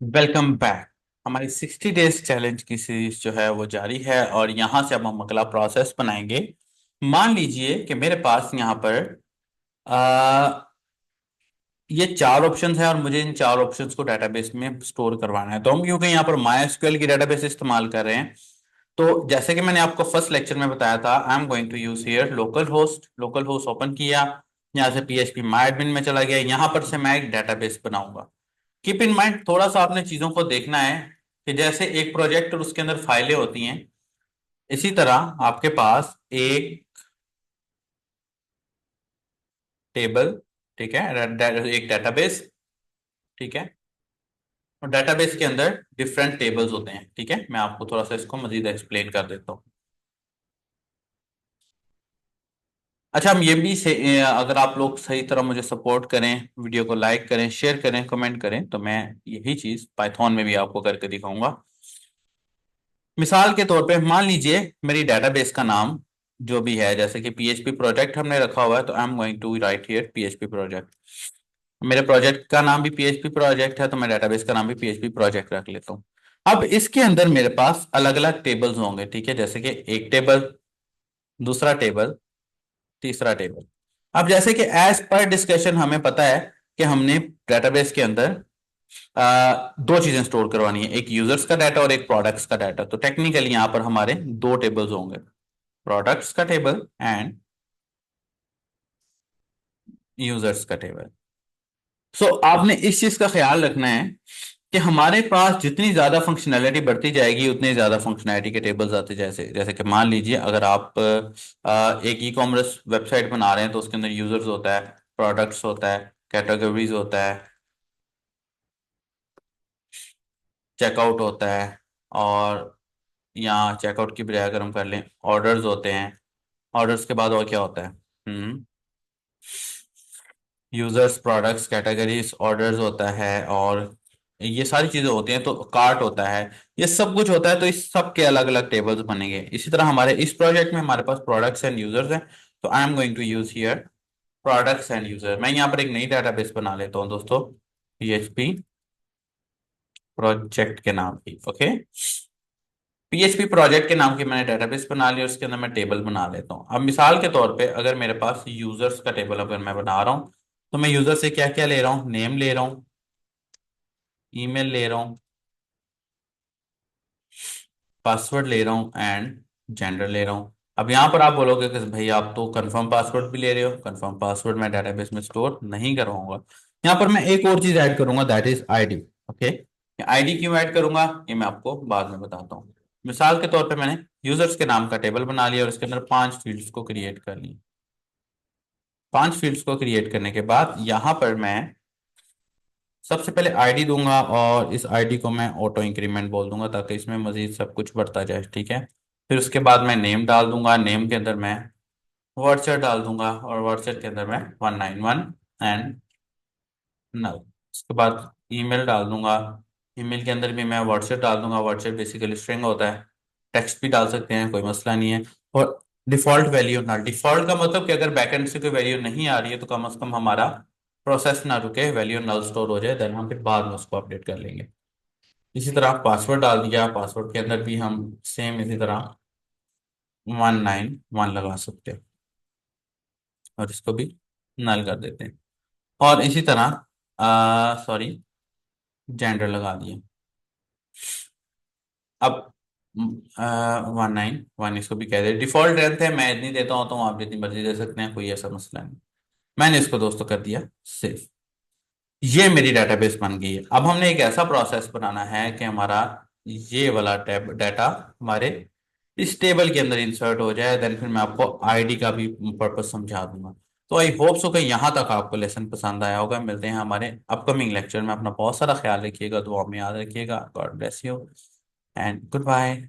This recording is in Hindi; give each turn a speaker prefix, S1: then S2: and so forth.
S1: Welcome back. हमारी 60 डेज चैलेंज की सीरीज जो है वो जारी है और यहाँ से अब हम अगला प्रोसेस बनाएंगे। मान लीजिए कि मेरे पास यहाँ पर आ, ये चार ऑप्शंस हैं और मुझे इन चार ऑप्शंस को डेटाबेस में स्टोर करवाना है। तो हम क्योंकि यहाँ पर MySQL की डेटाबेस इस्तेमाल कर रहे हैं, तो जैसे कि मैंने आपको फर्स्ट लेक्चर में बताया था, I am going to use here local host open किया, यहाँ से PHP माय एडमिन में चला गया, यहाँ पर से मैं एक डेटाबेस बनाऊंगा। कीप इन माइंड, थोड़ा सा आपने चीजों को देखना है कि जैसे एक प्रोजेक्ट और उसके अंदर फाइलें होती हैं, इसी तरह आपके पास एक टेबल, ठीक है, एक डेटाबेस, ठीक है, और डेटाबेस के अंदर डिफरेंट टेबल्स होते हैं। ठीक है, मैं आपको थोड़ा सा इसको मजीद एक्सप्लेन कर देता हूँ। अच्छा, हम ये भी से अगर आप लोग सही तरह मुझे सपोर्ट करें, वीडियो को लाइक करें, शेयर करें, कमेंट करें, तो मैं यही चीज पाइथन में भी आपको करके दिखाऊंगा। मिसाल के तौर पे मान लीजिए मेरी डेटाबेस का नाम जो भी है, जैसे कि PHP प्रोजेक्ट हमने रखा हुआ है, तो I am going to write here PHP project. मेरे प्रोजेक्ट का नाम भी PHP प्रोजेक्ट है, तो मैं डेटाबेस का नाम भी PHP प्रोजेक्ट रख लेता हूँ। अब इसके अंदर मेरे पास अलग अलग टेबल्स होंगे, ठीक है, जैसे कि एक टेबल, दूसरा टेबल, तीसरा टेबल। अब जैसे कि एज पर डिस्कशन हमें पता है कि हमने डेटाबेस के अंदर दो चीजें स्टोर करवानी है, एक यूजर्स का डाटा और एक प्रोडक्ट्स का डाटा। तो टेक्निकली यहाँ पर हमारे दो टेबल्स होंगे, प्रोडक्ट्स का टेबल एंड यूजर्स का टेबल। सो आपने इस चीज का ख्याल रखना है कि हमारे पास जितनी ज्यादा फंक्शनैलिटी बढ़ती जाएगी उतनी ज्यादा फंक्शनैलिटी के टेबल्स आते, जैसे जैसे कि मान लीजिए अगर आप एक ई कॉमर्स वेबसाइट बना रहे हैं, तो उसके अंदर यूजर्स होता है, प्रोडक्ट्स होता है, कैटेगरीज होता है, चेकआउट होता है, और यहाँ चेकआउट की बजाय अगर हम कर लें ऑर्डर्स होते हैं। ऑर्डर्स के बाद और क्या होता है? यूजर्स, प्रोडक्ट्स, कैटेगरीज, ऑर्डर्स होता है, और ये सारी चीजें होती हैं, तो कार्ट होता है, ये सब कुछ होता है। तो इस सब के अलग अलग टेबल्स बनेंगे। इसी तरह हमारे इस प्रोजेक्ट में हमारे पास प्रोडक्ट्स एंड यूजर्स हैं, तो I am going to use here products and user. मैं यहाँ पर एक नई डेटाबेस बना लेता हूँ दोस्तों, PHP प्रोजेक्ट के नाम की। ओके, PHP प्रोजेक्ट के नाम की मैंने डेटाबेस बना ली और उसके अंदर मैं टेबल बना लेता हूँ। अब मिसाल के तौर पे अगर मेरे पास यूजर्स का टेबल अगर मैं बना रहा हूँ, तो मैं यूजर से क्या क्या ले रहा हूँ? नेम ले रहा हूँ, ईमेल ले रहा हूँ, पासवर्ड ले रहा हूँ एंड जेंडर ले रहा हूँ। अब यहाँ पर आप बोलोगे कि भाई आप तो कंफर्म पासवर्ड भी ले रहे हो। कंफर्म पासवर्ड मैं डेटाबेस में स्टोर नहीं करवाऊंगा, यहाँ पर मैं एक और चीज ऐड करूंगा, that is ID। Okay, ID क्यों ऐड करूंगा ये मैं आपको बाद में बताता हूँ। मिसाल के तौर पे मैंने यूजर्स के नाम का टेबल बना लिया और इसके अंदर 5 फील्ड्स को क्रिएट कर ली। 5 फील्ड्स को क्रिएट करने के बाद यहाँ पर मैं सबसे पहले ID दूंगा और इस ID को मैं ऑटो इंक्रीमेंट बोल दूंगा, ताकि इसमें मजीद सब कुछ बढ़ता जाए। ठीक है, फिर उसके बाद मैं नेम डाल दूंगा, नेम के अंदर मैं वर्चर डाल दूंगा और वर्चर के अंदर मैं 191 एंड नल। उसके बाद ईमेल डाल दूंगा, ईमेल के अंदर भी मैं वर्चर डाल दूंगा। वर्चर बेसिकली स्ट्रिंग होता है, टेक्स्ट भी डाल सकते हैं, कोई मसला नहीं है। और डिफॉल्ट वैल्यू नल, डिफॉल्ट का मतलब कि अगर बैकएंड से कोई वैल्यू नहीं आ रही है, तो कम से कम हमारा प्रोसेस ना रुके, वैल्यू नल स्टोर हो जाए, देन हम फिर बाद में उसको अपडेट कर लेंगे। इसी तरह पासवर्ड डाल दिया, पासवर्ड के अंदर भी हम सेम इसी तरह 191 लगा सकते हैं और इसको भी नल कर देते हैं। और इसी तरह सॉरी, जेंडर लगा दिए। अब 191 इसको भी कह दे, डिफॉल्ट लेंथ है, मैं इतनी देता हूँ तो आप जितनी मर्जी दे सकते हैं, कोई ऐसा मसला नहीं। मैंने इसको दोस्तों कर दिया सेव। ये मेरी डेटाबेस बन गई है। अब हमने एक ऐसा प्रोसेस बनाना है कि हमारा ये वाला टैब डाटा हमारे इस टेबल के अंदर इंसर्ट हो जाए, देन फिर मैं आपको ID का भी पर्पस समझा दूंगा। तो आई होप सो कि यहाँ तक आपको लेसन पसंद आया होगा। मिलते हैं हमारे अपकमिंग लेक्चर में। अपना बहुत सारा ख्याल रखिएगा, दुआ में याद रखिएगा। God bless you and good bye.